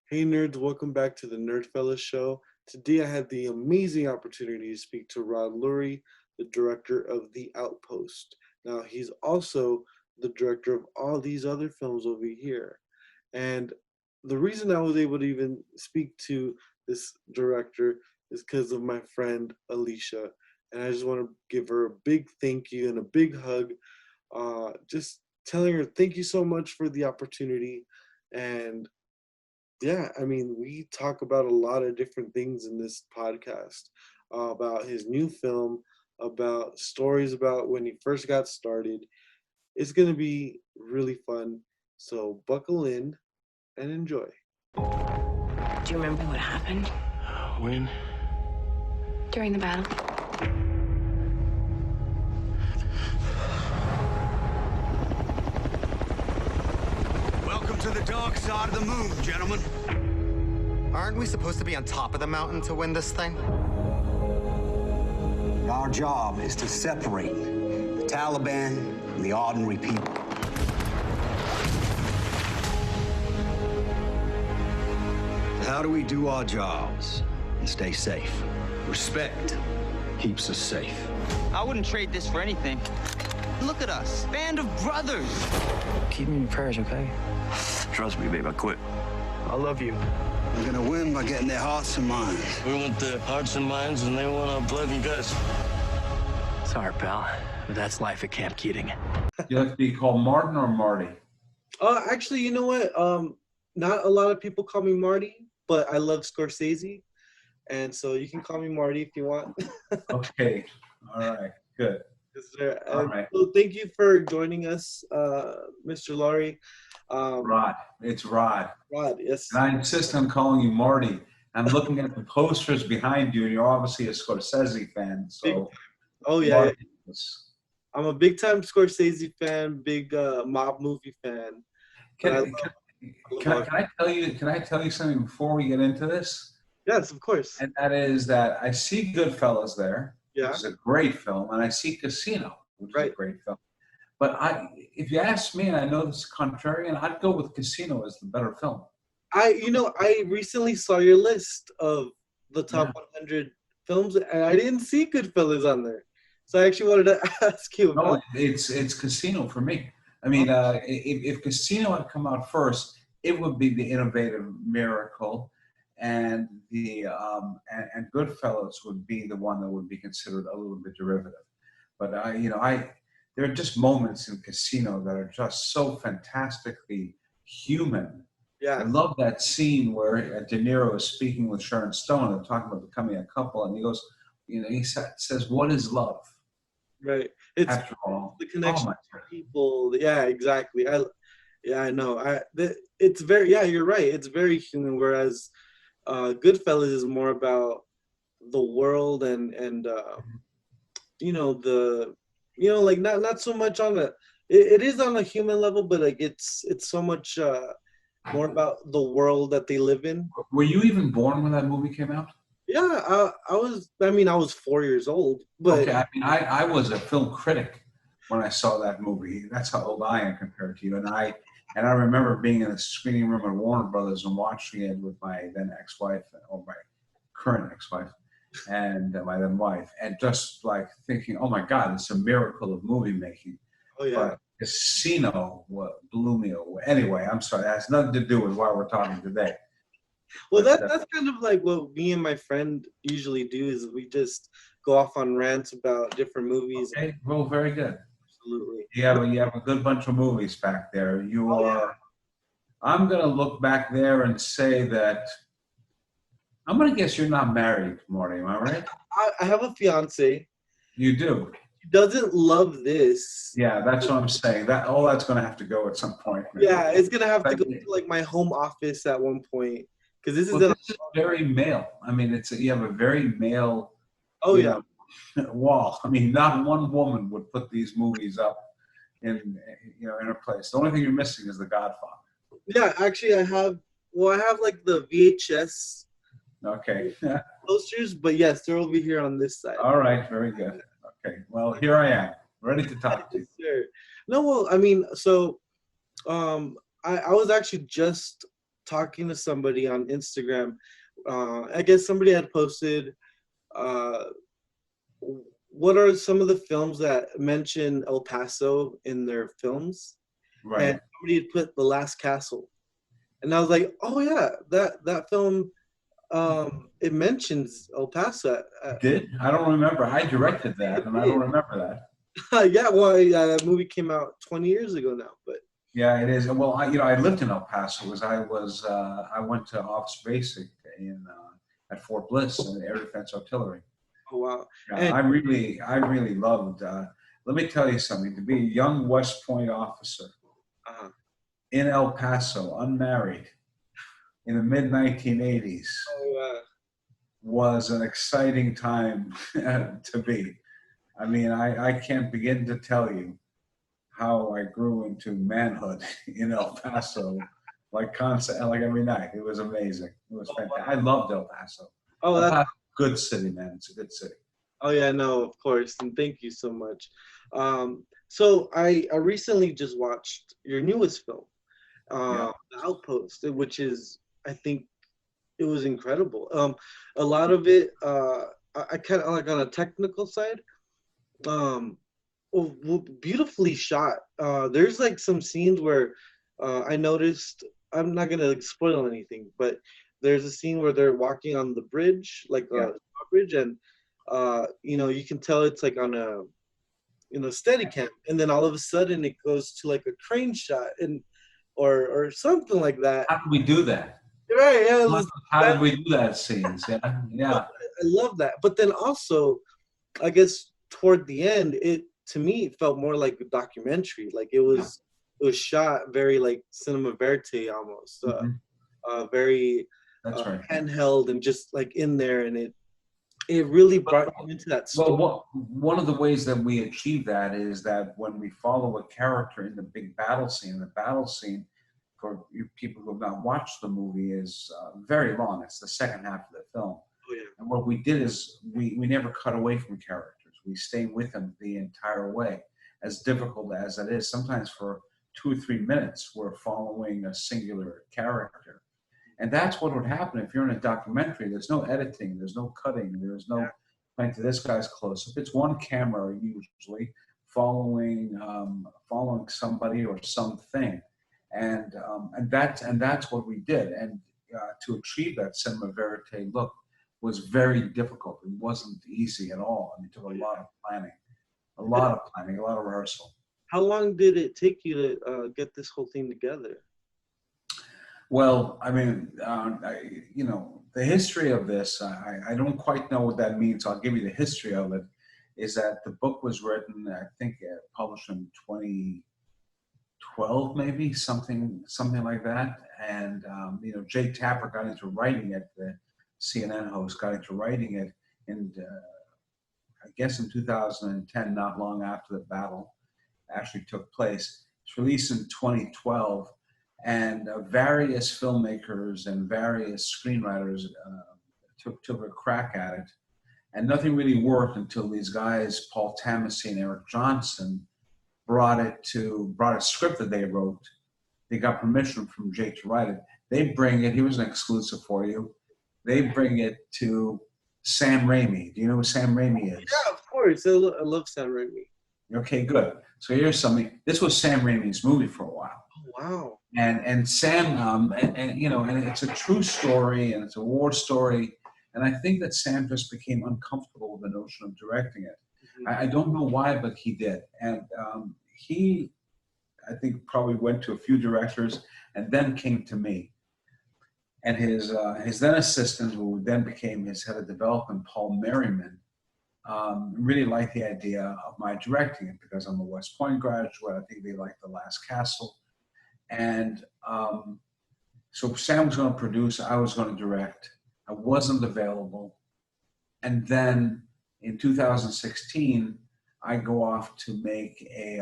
Hey nerds, welcome back to the NerdFellas show. Today I had the amazing opportunity to speak to Rod Lurie, the director of The Outpost. Now he's also the director of all these other films over here. And the reason I was able to even speak to this director is because of my friend Alicia. And I just want to give her a big thank you and a big hug. Just telling her thank you so much for the opportunity. And yeah, I mean, we talk about a lot of different things in this podcast about his new film, about stories about when he first got started. It's going to be really fun. So buckle in and enjoy. Do you remember what happened When? during the battle? Welcome to the dark side of the moon, gentlemen. Aren't we supposed to be on top of the mountain to win this thing? Our job is to separate the Taliban from the ordinary people. How do we do our jobs and stay safe? Respect keeps us safe. I wouldn't trade this for anything. Look at us, band of brothers. Keep me in your prayers, okay? Trust me, babe, I quit. I love you. We're gonna win by getting their hearts and minds. We want their hearts and minds, and they want our blood and guts. Sorry, pal, but that's life at Camp Keating. You like to be called Martin or Marty? Actually, you know what? Not a lot of people call me Marty, but I love Scorsese. And so you can call me Marty if you want. Okay. All right. Good. Yes, sir. All right. So thank you for joining us, Mr. Laurie. Rod. It's Rod. Rod, yes. And I insist on calling you Marty. I'm looking at the posters behind you, and you're obviously a Scorsese fan. So, Oh, yeah. Marty is- I'm a big time Scorsese fan, big mob movie fan. Can I tell you something before we get into this? Yes, of course. And that is that I see Goodfellas there, Yeah. which is a great film, and I see Casino, which is Right. a great film. But if you ask me, and I know this is contrarian, I'd go with Casino as the better film. I recently saw your list of the top 100 films, and I didn't see Goodfellas on there. So I actually wanted to ask you No, about. it's Casino for me. I mean, if Casino had come out first, it would be the innovative miracle, and and Goodfellas would be the one that would be considered a little bit derivative. But there are just moments in Casino that are just so fantastically human. I Yeah, love that scene where De Niro is speaking with Sharon Stone and talking about becoming a couple, and he goes, he says, "What is love?" right. It's After all, the connection my to people. Yeah, exactly. I know. It's very, yeah, you're right. It's very human. Whereas Goodfellas is more about the world and like not so much on it is on a human level, but like it's so much more about the world that they live in. Were you even born when that movie came out? Yeah, I was 4 years old, but Okay, I mean, I was a film critic when I saw that movie. That's how old I am compared to you. And I remember being in the screening room at Warner Brothers and watching it with my then ex-wife, or my current ex-wife, and my then wife, and just like thinking, oh my God, it's a miracle of movie making. oh yeah. But Casino blew me away. Anyway, I'm sorry. That has nothing to do with why we're talking today. Well, that's kind of like what me and my friend usually do is we just go off on rants about different movies. Okay, well, very good. Absolutely. You have a good bunch of movies back there. You Oh, are. I'm gonna look back there and say that. I'm gonna guess you're not married, Marty. Am I right? I have a fiance. You do. She doesn't love this. Yeah, that's what I'm saying. That's gonna have to go at some point. Yeah, it's gonna have to go to like my home office at one point because this is This is very male. I mean, you have a very male. oh you yeah. know, wall. I mean, not one woman would put these movies up in a place. The only thing you're missing is The Godfather. Yeah, actually I have like the VHS Okay. posters, but yes, they're over here on this side. All right. Very good. Okay. Well, here I am, ready to talk to you. Sure. No, well, I mean, so I was actually just talking to somebody on Instagram. I guess somebody had posted, what are some of the films that mention El Paso in their films? Right. And somebody had put The Last Castle. And I was like, oh yeah, that film, it mentions El Paso. Did? I don't remember. I directed that, and I don't remember that. Yeah, well, yeah, that movie came out 20 years ago now, but Yeah, it is. Well, I lived in El Paso. I went to Office Basic at Fort Bliss in Air Defense Artillery. oh wow. Yeah, And I really loved. Let me tell you something. To be a young West Point officer uh, in El Paso, unmarried, in the mid 1980s, was an exciting time to be. I mean, I can't begin to tell you how I grew into manhood in El Paso, like every night. It was amazing. It was fantastic. I loved El Paso. oh, El Paso, good city, man. It's a good city. oh yeah, no, of course, and thank you so much. So I recently just watched your newest film, The Outpost, which is, I think, it was incredible. A lot of it, I kind of like on a technical side, beautifully shot. There's like some scenes where I noticed. I'm not gonna like, spoil anything, but there's a scene where they're walking on the bridge, like a bridge, and you can tell it's like on a steady cam, and then all of a sudden it goes to like a crane shot, and or something like that. How did we do that? Right? Yeah. How did we do that scenes? Yeah. I love that. But then also, I guess toward the end, to me it felt more like a documentary. Like it was shot very like cinema verite almost. Very That's right. handheld and just like in there, and it really brought you into that story. Well, one of the ways that we achieve that is that when we follow a character in the big battle scene, for you people who have not watched the movie, is very long. It's the second half of the film. Oh, yeah. And what we did is we never cut away from characters. We stay with them the entire way. As difficult as it is, sometimes for 2 or 3 minutes, we're following a singular character. And that's what would happen if you're in a documentary. There's no editing, there's no cutting, there's no playing to this guy's close. If it's one camera, usually following somebody or something, and that's what we did. And to achieve that cinema verite look was very difficult. It wasn't easy at all. I mean, it took a lot of planning, a lot of rehearsal. How long did it take you to get this whole thing together? Well, I mean, the history of this, I don't quite know what that means. I'll give you the history of it, is that the book was written, I think, published in 2012, maybe, something like that. And, Jay Tapper got into writing it, the CNN host got into writing it, and I guess in 2010, not long after the battle actually took place. It's released in 2012. And various filmmakers and various screenwriters took a crack at it, and nothing really worked until these guys, Paul Tamassi and Eric Johnson, brought a script that they wrote. They got permission from Jay to write it. They bring it. He was an exclusive for you. They bring it to Sam Raimi. Do you know who Sam Raimi is? Yeah, of course. I love Sam Raimi. Okay, good. So here's something. This was Sam Raimi's movie for a while. Oh, wow. And Sam, and it's a true story, and it's a war story. And I think that Sam just became uncomfortable with the notion of directing it. Mm-hmm. I don't know why, but he did. And he, I think, probably went to a few directors and then came to me. And his then assistant, who then became his head of development, Paul Merriman, really liked the idea of my directing it because I'm a West Point graduate. I think they liked The Last Castle. And so Sam was going to produce, I was going to direct. I wasn't available. And then in 2016, I go off to make a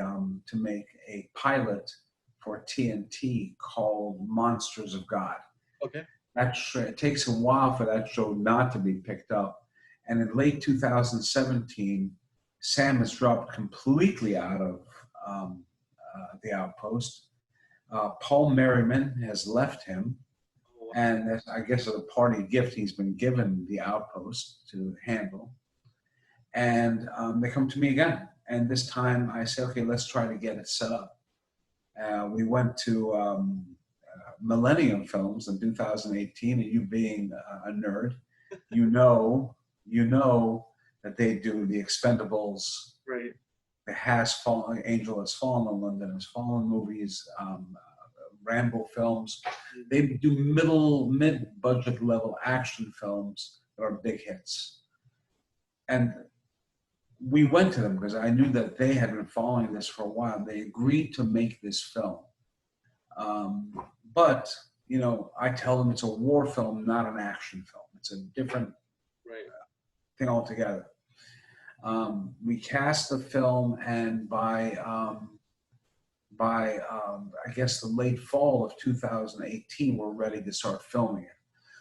pilot for TNT called Monsters of God. Okay. It takes a while for that show not to be picked up. And in late 2017, Sam has dropped completely out of the Outpost. Paul Merriman has left him. And that's, I guess, a party gift he's been given the Outpost to handle. And they come to me again. And this time I say, okay, let's try to get it set up. We went to Millennium Films in 2018, and you being a nerd, you know that they do the Expendables, Right. the Has Fallen, Angel Has Fallen, London Has Fallen movies, Rambo films. They do mid-budget level action films that are big hits. And we went to them because I knew that they had been following this for a while. They agreed to make this film. But, you know, I tell them it's a war film, not an action film. It's a different thing altogether. We cast the film, and by I guess the late fall of 2018, we're ready to start filming it.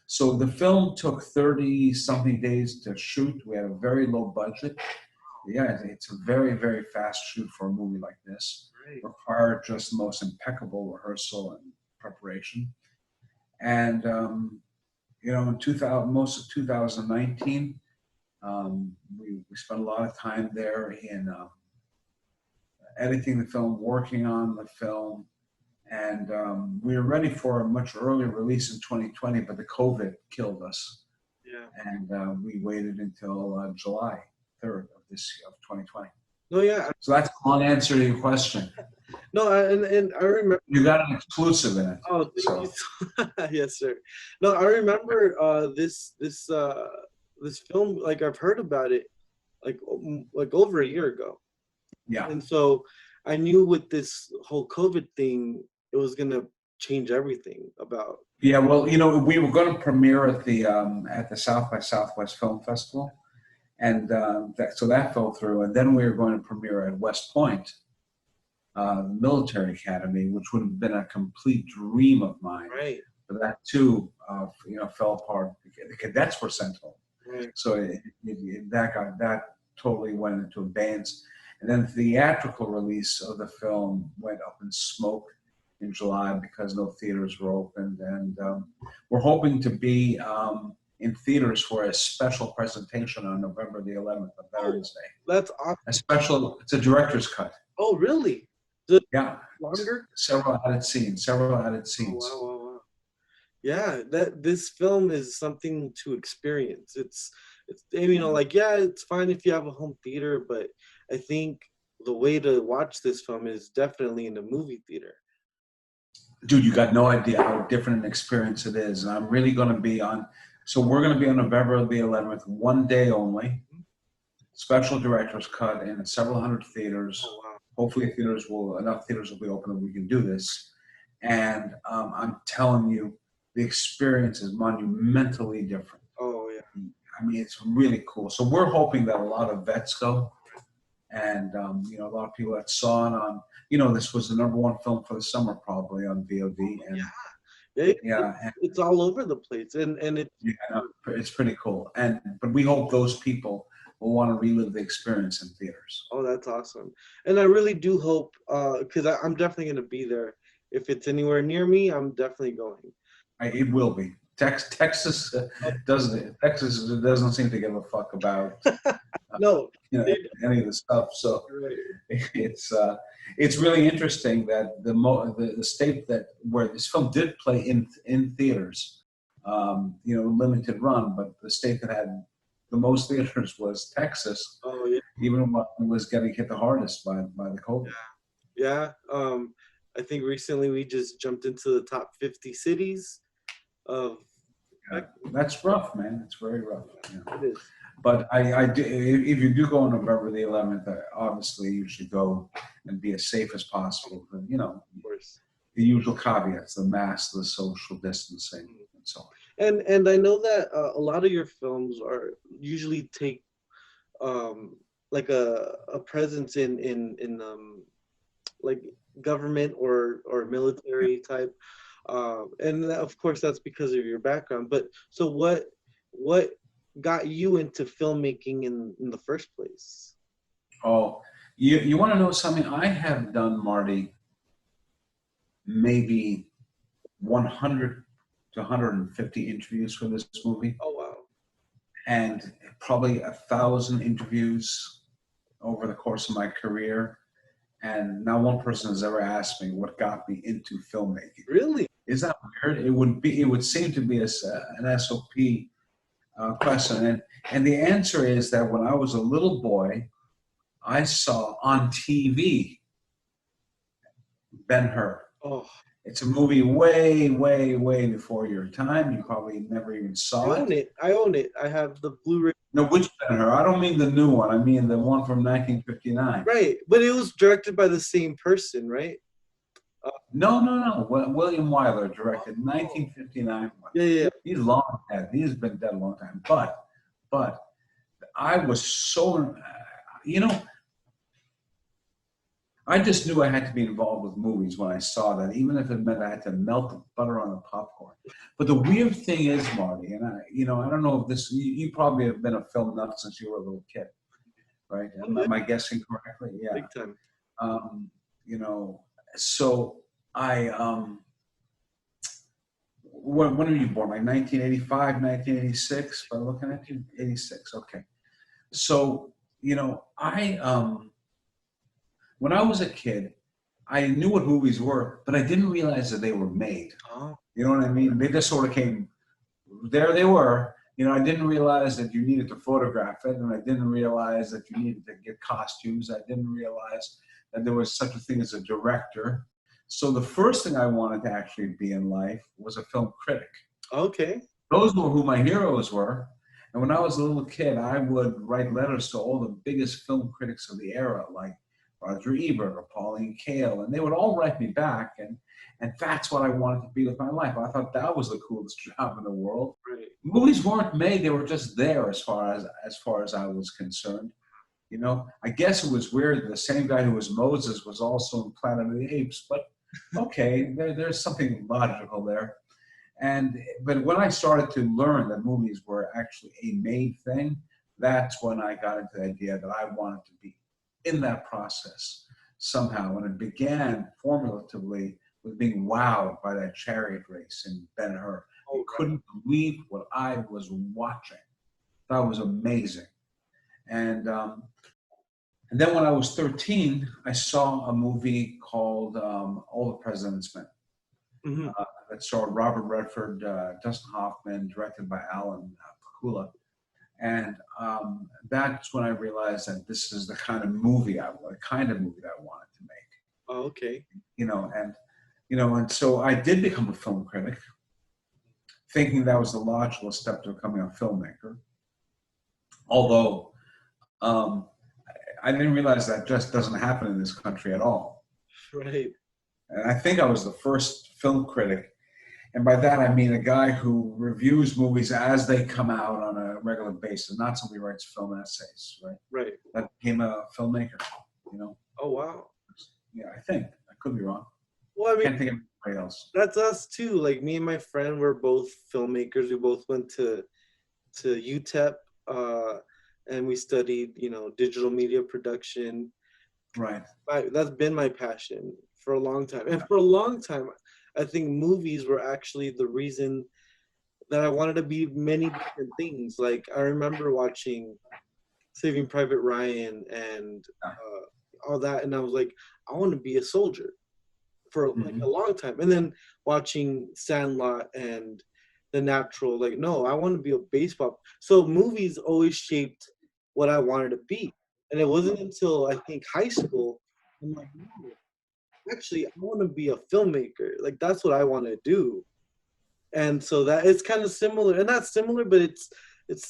So the film took 30-something days to shoot. We had a very low budget. Yeah, it's a very, very fast shoot for a movie like this. Required just the most impeccable rehearsal and preparation. And, you know, in most of 2019, we spent a lot of time there in editing the film, working on the film, and we were ready for a much earlier release in 2020, but the COVID killed us. Yeah. And we waited until July 3rd of 2020. No, yeah. So that's a long answer to your question. No, and I remember You got an exclusive in it. Oh, thank you. Yes, sir. No, I remember this film. Like, I've heard about it, like over a year ago. Yeah. And so I knew with this whole COVID thing, it was gonna change everything about. Yeah. Well, you know, we were going to premiere at the South by Southwest Film Festival, and so that fell through. And then we were going to premiere at West Point Military Academy, which would have been a complete dream of mine. Right. But that too, you know, fell apart. The cadets were sent home, Right. so that totally went into abeyance. And then the theatrical release of the film went up in smoke in July because no theaters were opened, and we're hoping to be in theaters for a special presentation on November the 11th, on Veterans Day. That's awesome. It's a director's cut. Oh, really? Yeah. Longer? Several added scenes. Oh, wow. Yeah, this film is something to experience. It's you know, like, yeah, it's fine if you have a home theater, but I think the way to watch this film is definitely in a movie theater. Dude, you got no idea how different an experience it is. And I'm really going to be on, so we're going to be on November the 11th, one day only, special director's cut in several hundred theaters. Oh, wow. Hopefully enough theaters will be open that we can do this. And I'm telling you, the experience is monumentally different. Oh, yeah. I mean, it's really cool. So we're hoping that a lot of vets go, and you know, a lot of people that saw it on, you know, this was the #1 film for the summer probably on VOD. And it's all over the place, and it's pretty cool. But we hope those people will want to relive the experience in theaters. Oh, that's awesome. And I really do hope, because I'm definitely going to be there. If it's anywhere near me, I'm definitely going. It will be. Texas doesn't seem to give a fuck about no, you know, any of the stuff. So it's really interesting that the state where this film did play in theaters, you know, limited run, but the state that had the most theaters was Texas. Oh, yeah. Even when it was getting hit the hardest by the COVID. Yeah. I think recently we just jumped into the top 50 cities of. That's rough, man. It's very rough. Yeah. It is. But I do, if you do go on November the 11th, obviously you should go and be as safe as possible. But, you know, of course, the usual caveats: the mask, the social distancing, and so on. And I know that a lot of your films usually take like a presence in like government or military type, and of course that's because of your background. But so what got you into filmmaking in the first place? Oh, you want to know something? I have done, Marty, maybe 100 to 150 interviews for this movie, Oh wow. and probably 1,000 interviews over the course of my career. And not one person has ever asked me what got me into filmmaking. Really? Is that weird? It would seem to be an SOP question. And the answer is that when I was a little boy, I saw on TV Ben-Hur. Oh, It's a movie way, way, way before your time. You probably never even saw I own it. I own it. I have the Blu-ray. No, which Ben-Hur? I don't mean the new one. I mean the one from 1959. Right, but it was directed by the same person, right? No. William Wyler directed 1959 one. Yeah. He's long dead. He's been dead a long time. But I was so, I just knew I had to be involved with movies when I saw that, even if it meant I had to melt the butter on the popcorn. But the weird thing is, Marty, and I don't know if this, you probably have been a film nut since you were a little kid, right? Am I guessing correctly? Yeah. Big time. So I, when were you born? Like 1985, 1986? By looking at you, 86. Okay. So, when I was a kid, I knew what movies were, but I didn't realize that they were made. Oh. You know what I mean? They just sort of came, there they were. I didn't realize that you needed to photograph it, and I didn't realize that you needed to get costumes. I didn't realize that there was such a thing as a director. So the first thing I wanted to actually be in life was a film critic. Okay. Those were who my heroes were. And when I was a little kid, I would write letters to all the biggest film critics of the era, like Roger Ebert or Pauline Kael, and they would all write me back, and that's what I wanted to be with my life. I thought that was the coolest job in the world. Right. Movies weren't made; they were just there, as far as I was concerned. I guess it was weird that the same guy who was Moses was also in Planet of the Apes, but okay, there's something logical there. But when I started to learn that movies were actually a made thing, that's when I got into the idea that I wanted to be in that process somehow. And it began formulatively with being wowed by that chariot race in Ben-Hur. I couldn't believe what I was watching. That was amazing. And then when I was 13, I saw a movie called All the President's Men. Mm-hmm. That starred Robert Redford, Dustin Hoffman, directed by Alan Pakula. And that's when I realized that this is the kind of movie I wanted to make. Oh, okay. And so I did become a film critic, thinking that was the logical step to becoming a filmmaker. Although I didn't realize that just doesn't happen in this country at all. Right. And I think I was the first film critic. And by that, I mean a guy who reviews movies as they come out on a regular basis, not somebody who writes film essays, right? Right. That became a filmmaker, Oh, wow. Yeah, I think. I could be wrong. Well, I Can't think of anybody else. that's us too. Like me and my friend were both filmmakers. We both went to UTEP, and we studied, digital media production. Right. That's been my passion for a long time. And for a long time, I think movies were actually the reason that I wanted to be many different things. Like I remember watching Saving Private Ryan and all that, and I was like, I want to be a soldier for like a long time. And then watching Sandlot and The Natural, like, no, I want to be a baseball. So movies always shaped what I wanted to be. And it wasn't until I think high school, I'm like, no, actually, I want to be a filmmaker. Like, that's what I want to do. And so that it's kind of similar, and not similar, but it's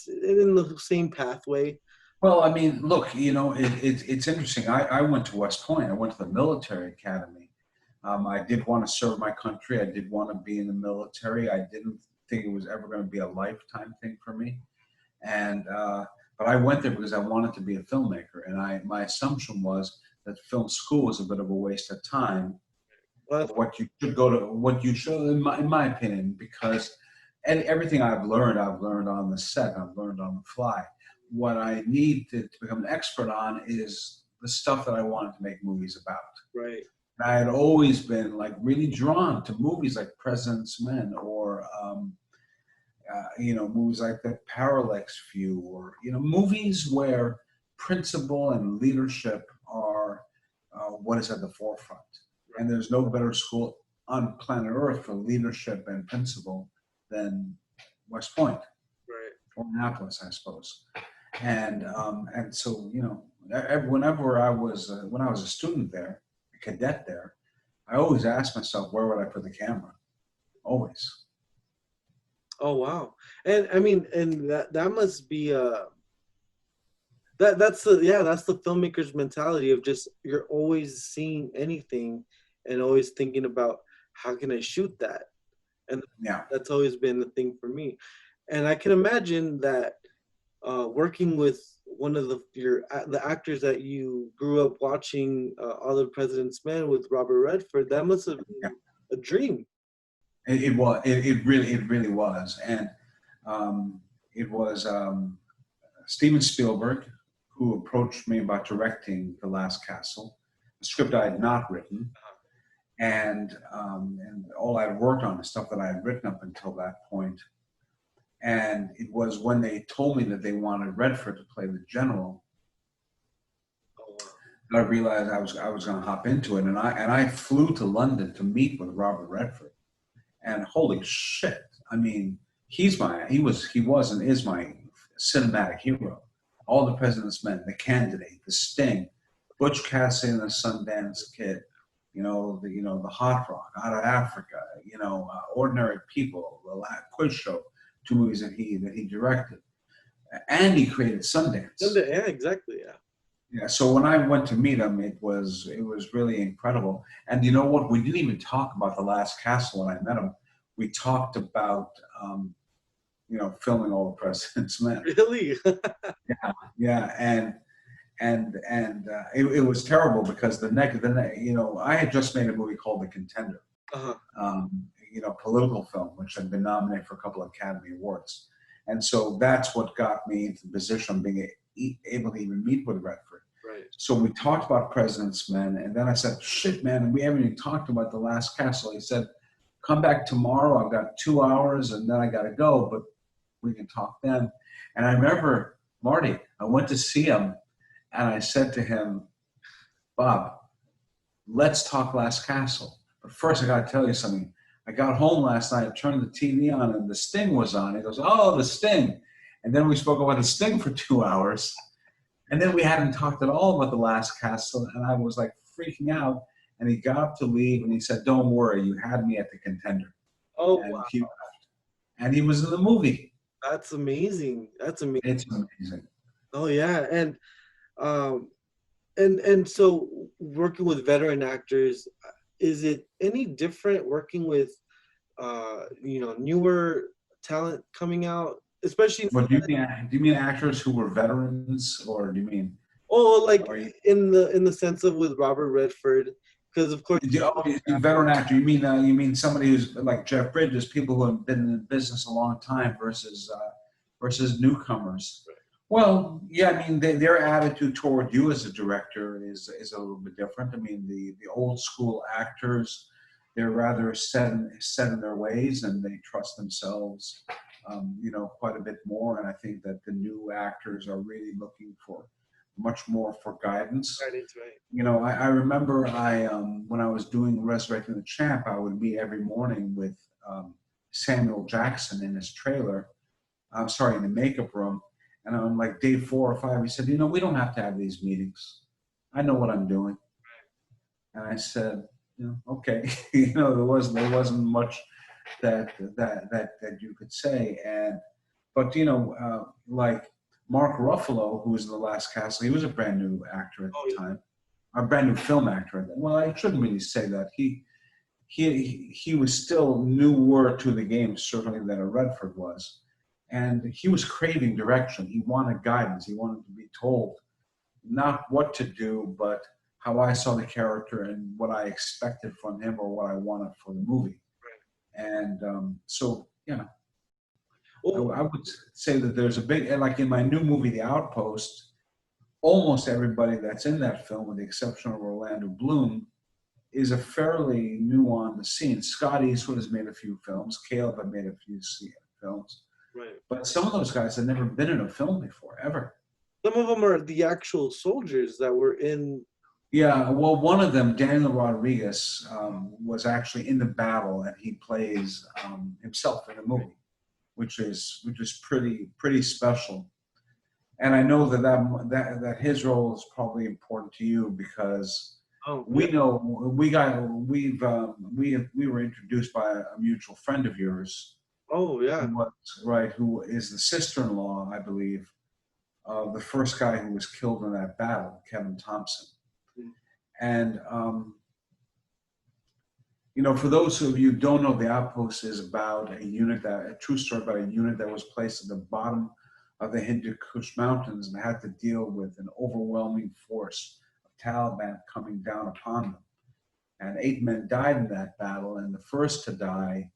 in the same pathway. Well, I mean, look, it's interesting. I went to West Point. I went to the military academy. I did want to serve my country. I did want to be in the military. I didn't think it was ever going to be a lifetime thing for me. But I went there because I wanted to be a filmmaker. And my assumption was that film school was a bit of a waste of time. What you should, in my opinion, because everything I've learned on the set. I've learned on the fly. What I need to become an expert on is the stuff that I wanted to make movies about. Right. I had always been like really drawn to movies like President's Men or movies like The Parallax View, or movies where principle and leadership are what is at the forefront. And there's no better school on planet Earth for leadership and principle than West Point, Right. or Annapolis, I suppose. And so whenever I was when I was a student there, a cadet there, I always asked myself, where would I put the camera? Always. Oh wow. And I mean, and that must be that's the filmmaker's mentality of just, you're always seeing anything and always thinking about, how can I shoot that? And that's always been the thing for me. And I can imagine that working with one of the actors that you grew up watching, All the President's Men, with Robert Redford, that must have been a dream. It was. It really was. And it was Steven Spielberg who approached me about directing The Last Castle, a script I had not written, and all I had worked on is stuff that I had written up until that point. And it was when they told me that they wanted Redford to play the general, that I realized I was going to hop into it. And I flew to London to meet with Robert Redford. And holy shit! I mean, he was and is my cinematic hero. All the President's Men, The Candidate, The Sting, Butch Cassidy and the Sundance Kid, the Hot Rock, Out of Africa, Ordinary People, The Quiz Show, 2 movies that he directed, and he created Sundance. Yeah, exactly. Yeah. Yeah. So when I went to meet him, it was really incredible. And you know what? We didn't even talk about The Last Castle when I met him. We talked about filming All the President's Men. Really? Yeah. And it was terrible because I had just made a movie called The Contender, political film, which had been nominated for a couple of Academy Awards. And so that's what got me into the position of being able to even meet with Redford. Right. So we talked about President's Men, and then I said, shit, man, we haven't even talked about The Last Castle. He said, come back tomorrow. I've got 2 hours, and then I got to go, but we can talk then. And I remember, Marty, I went to see him, and I said to him, Bob, let's talk Last Castle. But first, I got to tell you something. I got home last night, I turned the TV on, and The Sting was on. He goes, oh, The Sting. And then we spoke about The Sting for 2 hours. And then we hadn't talked at all about The Last Castle, and I was like freaking out. And he got up to leave, and he said, don't worry, you had me at The Contender. Oh, and wow. He was in the movie. That's amazing. That's amazing. It's amazing. Oh, yeah. And so working with veteran actors, is it any different working with, newer talent coming out, especially? But do you mean actors who were veterans, or do you mean? Oh, like in the sense of with Robert Redford, because of course. Veteran actor. You mean somebody who's like Jeff Bridges, people who have been in the business a long time versus newcomers. Right. Well, yeah, I mean their attitude toward you as a director is a little bit different. I mean the old school actors, they're rather set in their ways, and they trust themselves, quite a bit more. And I think that the new actors are really looking for much more for guidance. Right. I remember when I was doing Resurrecting the Champ, I would meet every morning with Samuel Jackson in his trailer. I'm sorry, in the makeup room. And on like day 4 or 5, he said, we don't have to have these meetings. I know what I'm doing. And I said, okay. There wasn't much that you could say. But like Mark Ruffalo, who was in The Last Castle, he was a brand new actor at the time, a brand new film actor. Well, I shouldn't really say that. He was still newer to the game, certainly, than a Redford was. And he was craving direction. He wanted guidance. He wanted to be told not what to do, but how I saw the character and what I expected from him or what I wanted for the movie. Right. And so, yeah. I would say that there's a big, like in my new movie, The Outpost, almost everybody that's in that film, with the exception of Orlando Bloom, is a fairly new on the scene. Scott Eastwood has made a few films. Caleb had made a few films. Right. But some of those guys had never been in a film before, ever. Some of them are the actual soldiers that were in. Yeah, well, one of them, Daniel Rodriguez, was actually in the battle, and he plays himself in the movie, which is pretty special. And I know that his role is probably important to you because we were introduced by a mutual friend of yours. Oh yeah. Who is the sister-in-law, I believe, of the first guy who was killed in that battle, Kevin Thompson. And, for those of you who don't know, the Outpost is about a true story about a unit that was placed at the bottom of the Hindu Kush Mountains and had to deal with an overwhelming force of Taliban coming down upon them. And 8 men died in that battle, and the first to die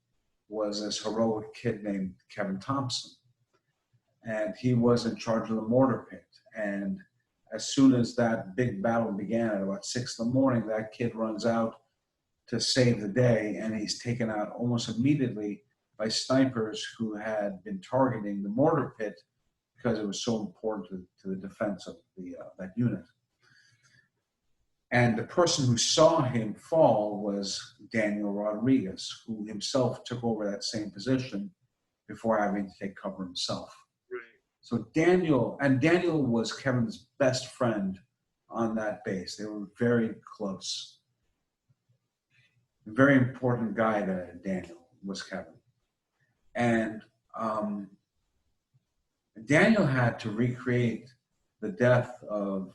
was this heroic kid named Kevin Thompson. And he was in charge of the mortar pit. And as soon as that big battle began at about 6 a.m, that kid runs out to save the day, and he's taken out almost immediately by snipers who had been targeting the mortar pit because it was so important to the defense of that unit. And the person who saw him fall was Daniel Rodriguez, who himself took over that same position before having to take cover himself. So Daniel was Kevin's best friend on that base. They were very close. A very important guy to Daniel was Kevin. And Daniel had to recreate the death of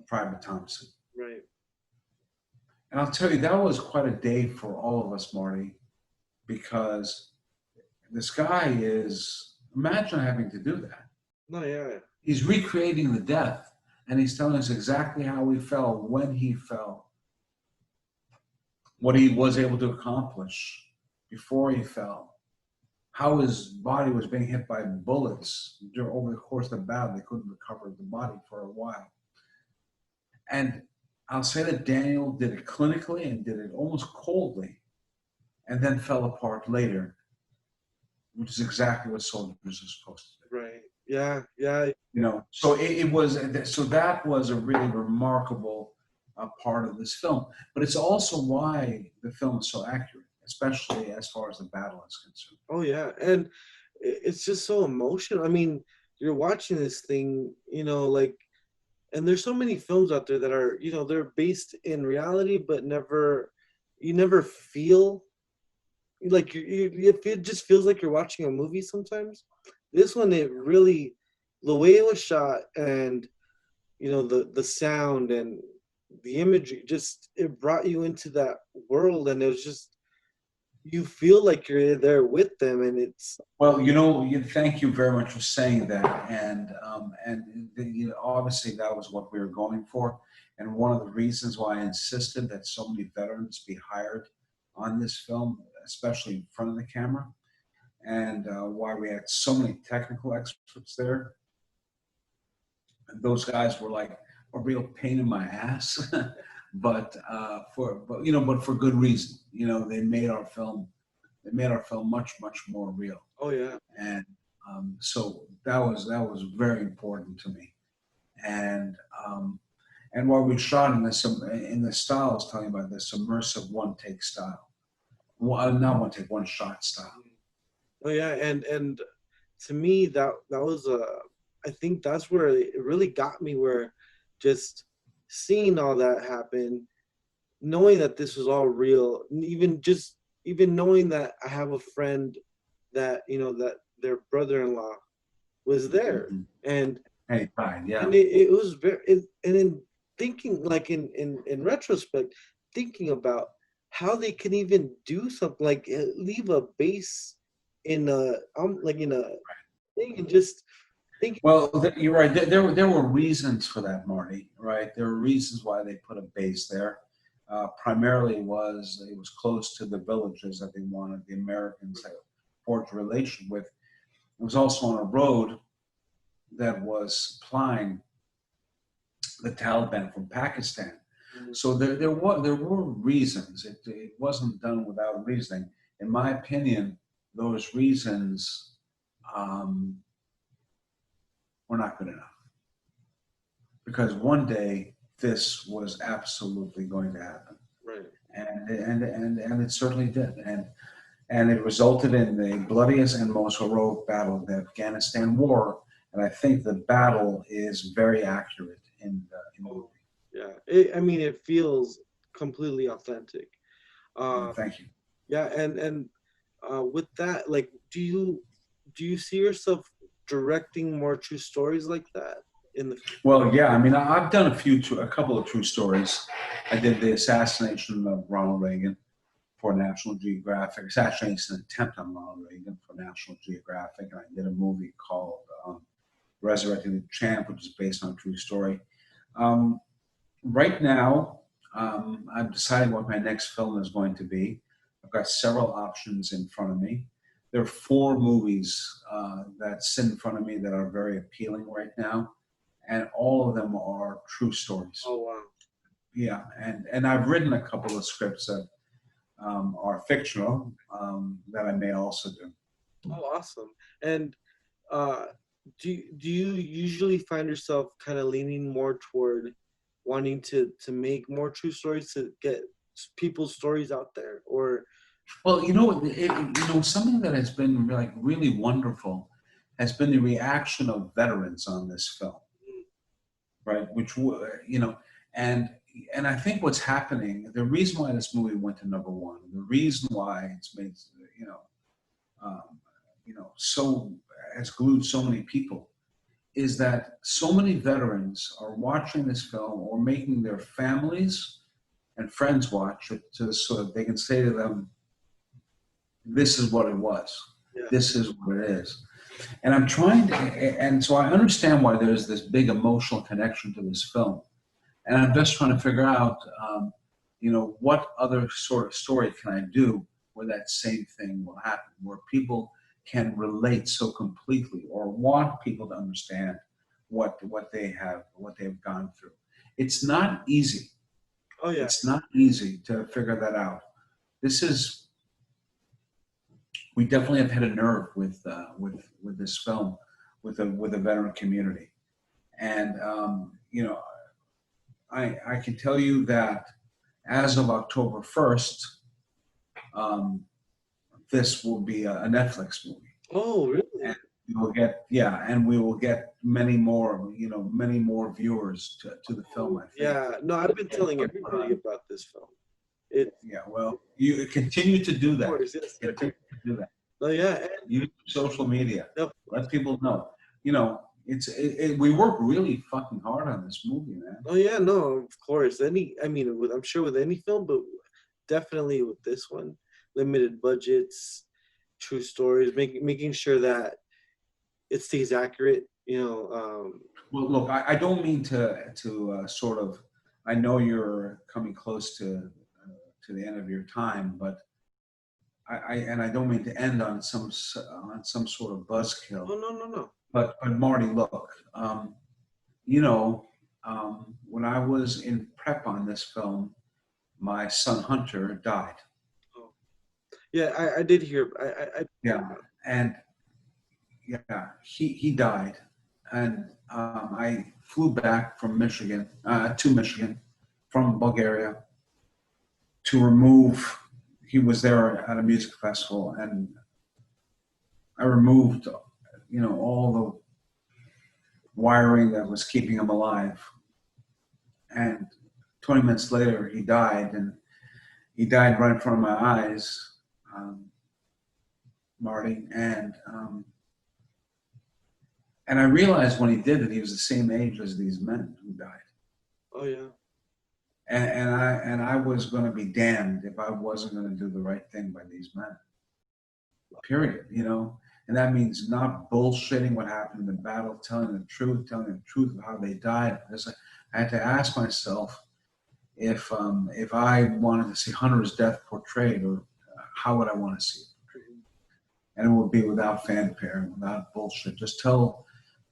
Private Thompson. Right. And I'll tell you, that was quite a day for all of us, Marty, because this guy is, imagine having to do that. No, yeah. He's recreating the death, and he's telling us exactly how he fell, when he fell, what he was able to accomplish before he fell, how his body was being hit by bullets over the course of the battle. They couldn't recover the body for a while. And I'll say that Daniel did it clinically and did it almost coldly, and then fell apart later, which is exactly what soldiers are supposed to do. Right. Yeah. Yeah. So that was a really remarkable part of this film. But it's also why the film is so accurate, especially as far as the battle is concerned. Oh yeah, and it's just so emotional. I mean, you're watching this thing, and there's so many films out there that are, they're based in reality, but you never feel like it just feels like you're watching a movie sometimes. This one, it really, the way it was shot and, the sound and the imagery, just, it brought you into that world, and it was just, you feel like you're there with them, and it's. Well, thank you very much for saying that, and obviously that was what we were going for, and one of the reasons why I insisted that so many veterans be hired on this film, especially in front of the camera, and why we had so many technical experts there. And those guys were like a real pain in my ass. But for good reason. They made our film much more real. Oh yeah. And so that was very important to me. And while we shot in the style I was talking about, the submersive one take style, not one take, one shot style. Oh yeah, and to me that was I think that's where it really got me, where just seeing all that happen, knowing that this was all real, even knowing that I have a friend that, that their brother-in-law was there. Mm-hmm. And hey, fine, yeah. And it was and in thinking, like in retrospect, thinking about how they can even do something like leave a base in a thing, and just. Well, you're right. There were reasons for that, Marty. Right? There were reasons why they put a base there. Primarily it was close to the villages that they wanted the Americans to forge a relation with. It was also on a road that was supplying the Taliban from Pakistan. So there were reasons. It wasn't done without reasoning. In my opinion, those reasons were not good enough, because one day this was absolutely going to happen, Right. and it certainly did, and it resulted in the bloodiest and most heroic battle of the Afghanistan war. And I think the battle is very accurate in the movie. Yeah, it feels completely authentic. Thank you. Yeah, and with that, like, do you see yourself directing more true stories like that in the? Well, yeah, I mean, I've done a couple of true stories. I did the assassination of Ronald Reagan for National Geographic, assassination attempt on Ronald Reagan for National Geographic, and I did a movie called Resurrecting the Champ, which is based on a true story. Right now, I'm deciding what my next film is going to be. I've got several options in front of me. There are 4 movies that sit in front of me that are very appealing right now, and all of them are true stories. Oh wow! Yeah, and I've written a couple of scripts that are fictional that I may also do. Oh, awesome! And do you usually find yourself kind of leaning more toward wanting to make more true stories to get people's stories out there, or? Well, something that has been like really wonderful has been the reaction of veterans on this film, right? Which and I think what's happening, the reason why this movie went to #1, the reason why it's made so has glued so many people, is that so many veterans are watching this film or making their families and friends watch it so that they can say to them, this is what it was. Yeah. This is what it is. And I'm trying to, and so I understand why there's this big emotional connection to this film. And I'm just trying to figure out, what other sort of story can I do where that same thing will happen, where people can relate so completely or want people to understand what they've gone through. It's not easy. Oh yeah. It's not easy to figure that out. We definitely have hit a nerve with this film, with the veteran community, and I can tell you that as of October 1st, this will be a Netflix movie. Oh, really? And we will get many more viewers to the film. I think. Yeah, no, I've been telling everybody about this film. Well, you continue to do that. Of course, yes. Continue to do that. Oh yeah. Use social media. Yep. Let people know. We work really fucking hard on this movie, man. Oh yeah, no, of course. I'm sure with any film, but definitely with this one, limited budgets, true stories, making sure that it stays accurate. Well, look, I don't mean to sort of. I know you're coming close to the end of your time, but I don't mean to end on some sort of buzzkill. Oh, no. But Marty, look, when I was in prep on this film, my son Hunter died. Oh. Yeah, I did hear. He died, and I flew back from Michigan to Michigan from Bulgaria to remove. He was there at a music festival, and I removed, all the wiring that was keeping him alive. And 20 minutes later, he died, and he died right in front of my eyes, Marty. And I realized when he did that he was the same age as these men who died. Oh yeah. And I was going to be damned if I wasn't going to do the right thing by these men. Period. And that means not bullshitting what happened in the battle, telling the truth of how they died. I had to ask myself if I wanted to see Hunter's death portrayed, or how would I want to see it portrayed? And it would be without fanfare, without bullshit. Just tell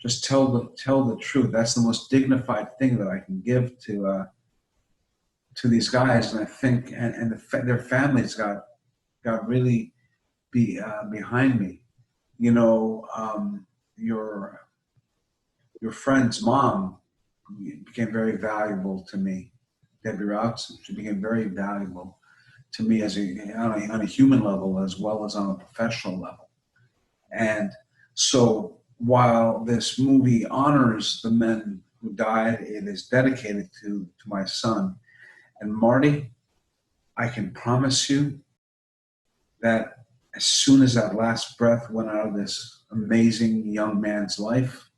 the truth. That's the most dignified thing that I can give to to these guys, and I think and their families got really behind me. You know, your friend's mom became very valuable to me, Debbie Routson. She became very valuable to me on a human level as well as on a professional level. And so while this movie honors the men who died, it is dedicated to my son. And Marty, I can promise you that as soon as that last breath went out of this amazing young man's life,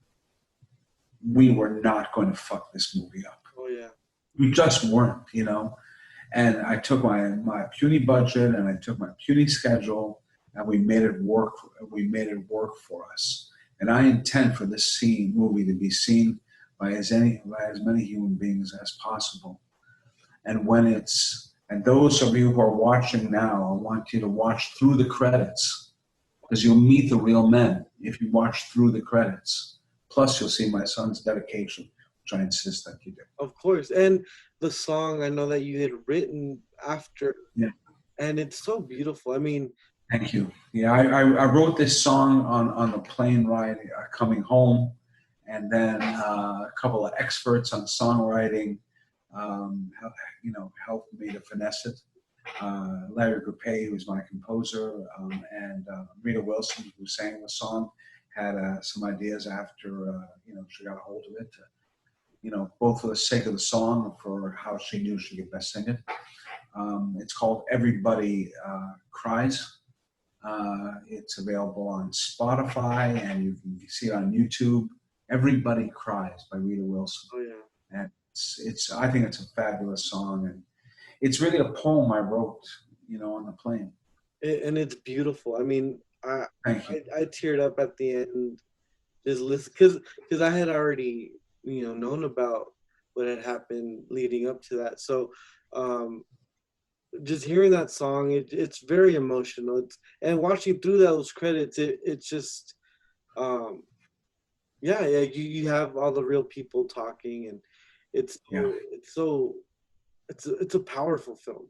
we were not going to fuck this movie up. Oh yeah. We just weren't, you know. And I took my puny budget and I took my puny schedule, and we made it work. We made it work for us. And I intend for this movie to be seen by as many human beings as possible. And and those of you who are watching now, I want you to watch through the credits, because you'll meet the real men if you watch through the credits. Plus, you'll see my son's dedication, which I insist that you do. Of course. And the song I know that you had written after, Yeah. and it's so beautiful. I mean, thank you. Yeah, I wrote this song on the plane ride coming home, and then a couple of experts on songwriting, helped me to finesse it. Larry Grape, who's my composer, and Rita Wilson, who sang the song, had some ideas after she got a hold of it. Both for the sake of the song and for how she knew she could best sing it. It's called Everybody Cries. It's available on Spotify, and you can see it on YouTube. Everybody Cries by Rita Wilson. oh yeah. And I think it's a fabulous song, and it's really a poem I wrote, on the plane. And it's beautiful. I mean, Thank you. I teared up at the end, just listen, because I had already known about what had happened leading up to that. So just hearing that song, it's very emotional. And watching through those credits, it's just you have all the real people talking, and it's a powerful film.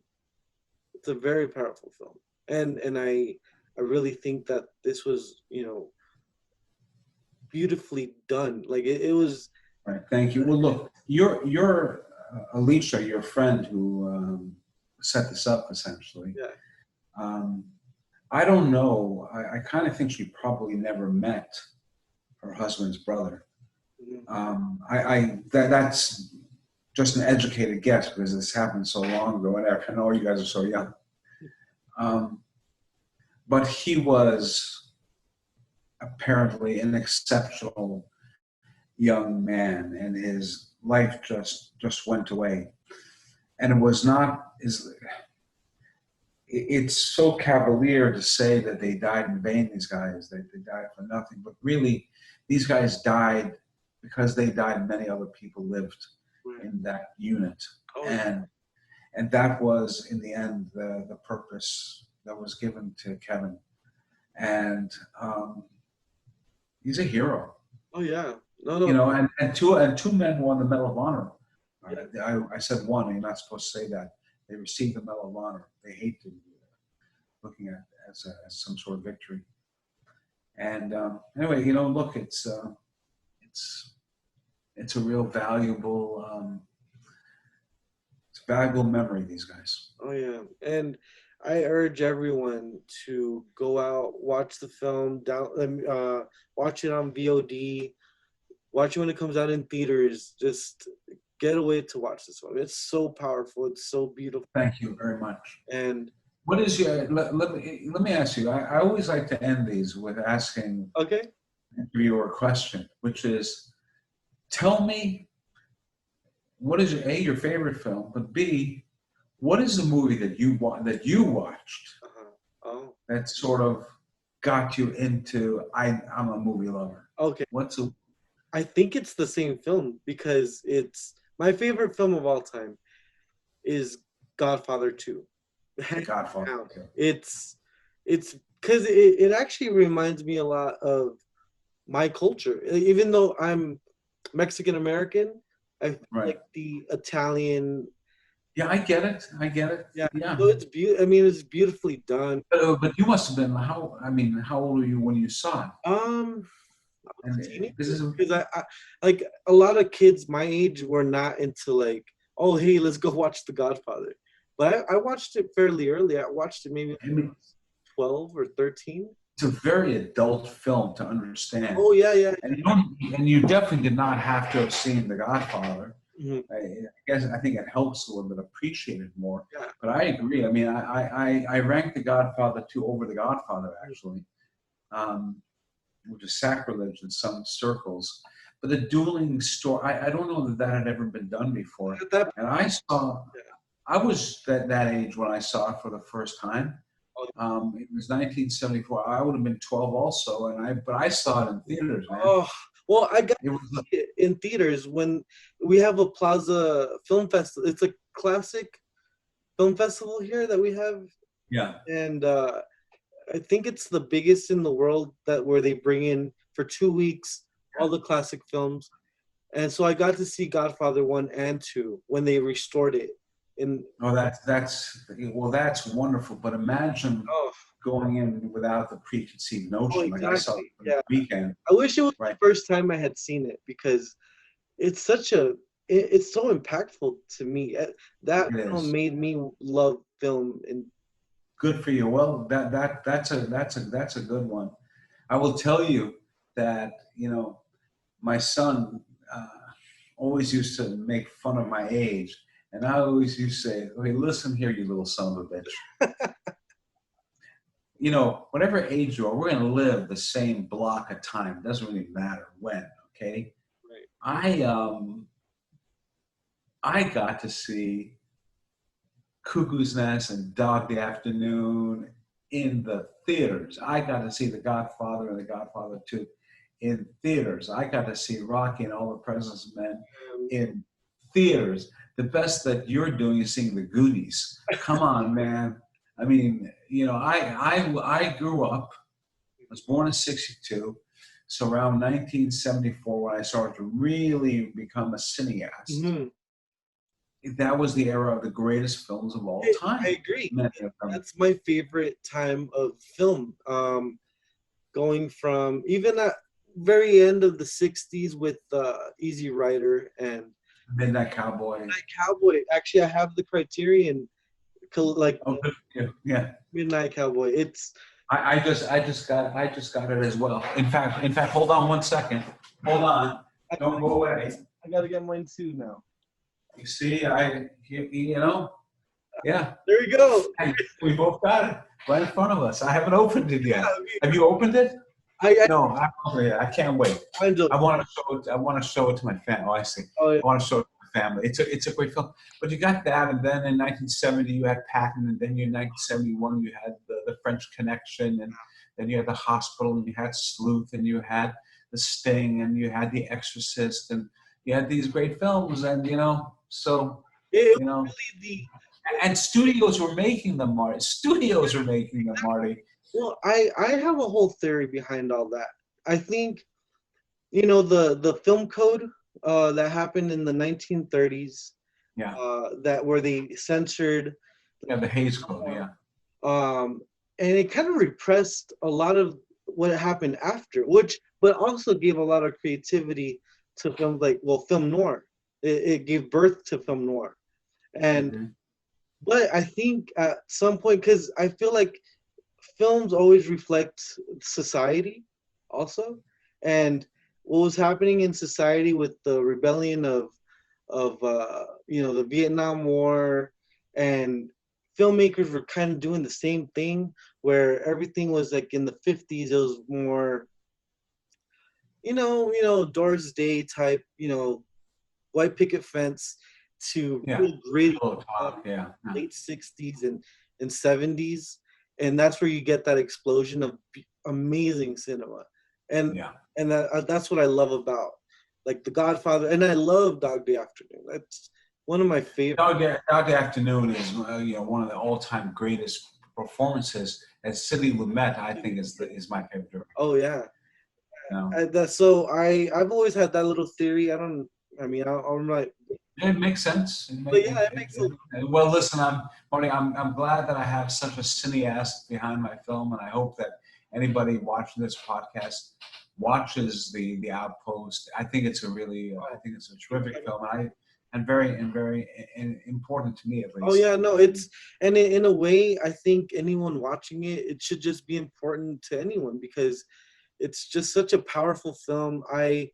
It's a very powerful film, and I really think that this was beautifully done. Like it was. Right. Thank you. Well, look, you're Alicia, your friend who set this up essentially. Yeah. I don't know. I kind of think she probably never met her husband's brother. That's just an educated guess because this happened so long ago, and I know you guys are so young. But he was apparently an exceptional young man, and his life just went away. And it was not it's so cavalier to say that they died in vain, these guys, they died for nothing, but really these guys died because they died. Many other people lived in that unit. And that was in the end the purpose that was given to Kevin. And he's a hero. Oh yeah. No. And two men won the Medal of Honor. I said one, and you're not supposed to say that. They received the Medal of Honor. They hate to looking at it as some sort of victory. And anyway, look, it's a real valuable memory, these guys. Oh yeah. And I urge everyone to go out, watch the film, watch it on VOD, watch it when it comes out in theaters. Just get away to watch this one. It's so powerful. It's so beautiful. Thank you very much. And what is your? Let me ask you. I always like to end these with asking you a question, which is, tell me, what is your favorite film? But B, what is the movie that you watched that sort of got you into I'm a movie lover? Okay. I think it's the same film, because it's my favorite film of all time is Godfather 2. Godfather. It's because it actually reminds me a lot of my culture. Even though I'm Mexican American, I feel like the Italian Yeah, I get it. I get it. Yeah. Yeah. So it's beautiful. I mean, it's beautifully done. But you must have been how old were you when you saw it? Um, And this is because I like a lot of kids my age were not into like, oh hey, let's go watch The Godfather. But I watched it fairly early. I watched it maybe I mean, 12 or 13. it's a very adult film to understand. Oh yeah, yeah. And you definitely did not have to have seen The Godfather. Mhm. I think it helps a little bit appreciate it more. Yeah. But I agree. I mean, I rank The Godfather 2 over The Godfather actually, which is sacrilege in some circles. But the dueling story, I don't know that had ever been done before. At that, And I was that age when I saw it for the first time. It was 1974. I would have been 12 also, but I saw it in theaters, man. oh well, I got It to was see it in theaters when we have a Plaza film festival. It's a classic film festival here that we have, yeah. and I think it's the biggest in the world where they bring in for 2 weeks all the classic films. And so I got to see Godfather 1 and 2 when they restored it. Oh, that's wonderful. But imagine Oh, going in without the preconceived notion. Like I saw it exactly. for Yeah. the weekend. I wish it was Right. the first time I had seen it because it's it's so impactful to me. That It film is. made me love film. And Good for you. Well, that's a good one. I will tell you that my son always used to make fun of my age, and I always used to say, "Okay, listen here, you little son of a bitch. Whatever age you are, we're going to live the same block of time. It doesn't really matter when. Okay." right. I got to see Cuckoo's Nest and Dog Day Afternoon in the theaters. I got to see The Godfather and The Godfather 2 in theaters. I got to see Rocky and All the President's Men in theaters. The best that you're doing is seeing the Goonies. Come on, man. I mean, I grew up. I was born in '62, so around 1974 when I started to really become a cineast. Mhm. That was the era of the greatest films of all time. I agree. Many of them. That's my favorite time of film. Going from even at very end of the 60s with Easy Rider and Midnight Cowboy. Midnight Cowboy. Actually, I have the Criterion, like Oh, yeah. Midnight Cowboy. It's I just got it as well. In fact, hold on one second. Hold on. Don't go away. I gotta get mine too now. You see, yeah. There we go. Hey, we both got it right in front of us. I haven't opened it yet. Have you opened it? No, I can't wait. I want to show it to my family. Oh, I see. Oh, yeah. I want to show it to my family. It's a great film. But you got that, and then in 1970 you had Patton, and then in 1971 you had the French Connection, and then you had The Hospital, and you had Sleuth, and you had The Sting, and you had The Exorcist, and you had these great films, and really and studios were making them, Marty. Well, I have a whole theory behind all that. I think, the film code that happened in the 1930s, Yeah. that where they censored, The Hays Code, yeah. and it kind of repressed a lot of what happened after, but also gave a lot of creativity to films like, film noir. It gave birth to film noir, and but I think at some point, because I feel like films always reflect society also, and what was happening in society with the rebellion of the Vietnam War, and filmmakers were kind of doing the same thing where everything was like in the 50s. It was more Doris Day type, white picket fence, to real gritty late 60s and 70s, and that's where you get that explosion of amazing cinema, and that's what I love about like The Godfather, and I love Dog Day Afternoon. That's one of my favorite. Dog Day Afternoon is one of the all-time greatest performances, and Sidney Lumet I think is my favorite. Oh yeah. So I've always had that little theory. I'm like, It makes sense. It makes sense. Well, listen, I'm glad that I have such a cineast behind my film, and I hope that anybody watching this podcast watches the Outpost. I think it's a terrific film, and very important to me at least. Oh yeah, no, it's and in a way, I think anyone watching it should just be important to anyone because it's just such a powerful film. I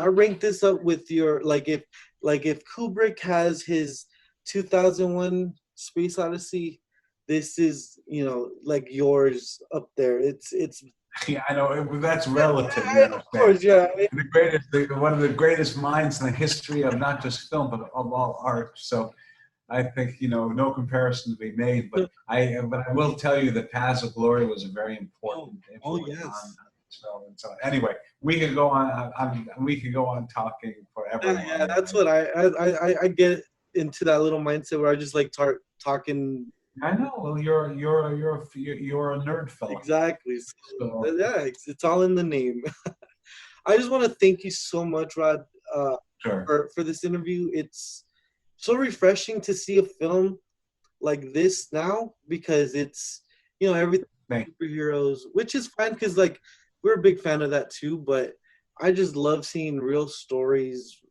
rank this up with your if Kubrick has his 2001 Space Odyssey, this is yours up there. It's Yeah, I know that's relative. of course, yeah. One of the greatest minds in the history of not just film but of all art. So I think no comparison to be made. But I will tell you that Paths of Glory was a very important influence yes. on this film. And so anyway, we could go on. We could go on talking forever. Yeah, that's what I get into that little mindset where I just like talking. I know. Well, you're a nerd fella. Exactly. So, yeah, it's all in the name. I just want to thank you so much, Rod, sure. for this interview. It's so refreshing to see a film like this now because it's everything superheroes, which is fine because we're a big fan of that too. But I just love seeing real stories,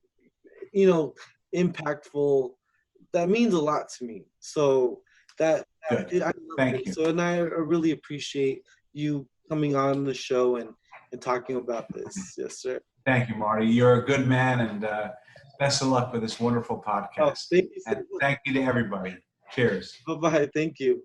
impactful. That means a lot to me. So. Thank you. So, and I really appreciate you coming on the show and talking about this. Yes, sir. Thank you, Marty. You're a good man, and best of luck with this wonderful podcast. Thank you. And thank you to everybody. Cheers. Bye-bye. Thank you.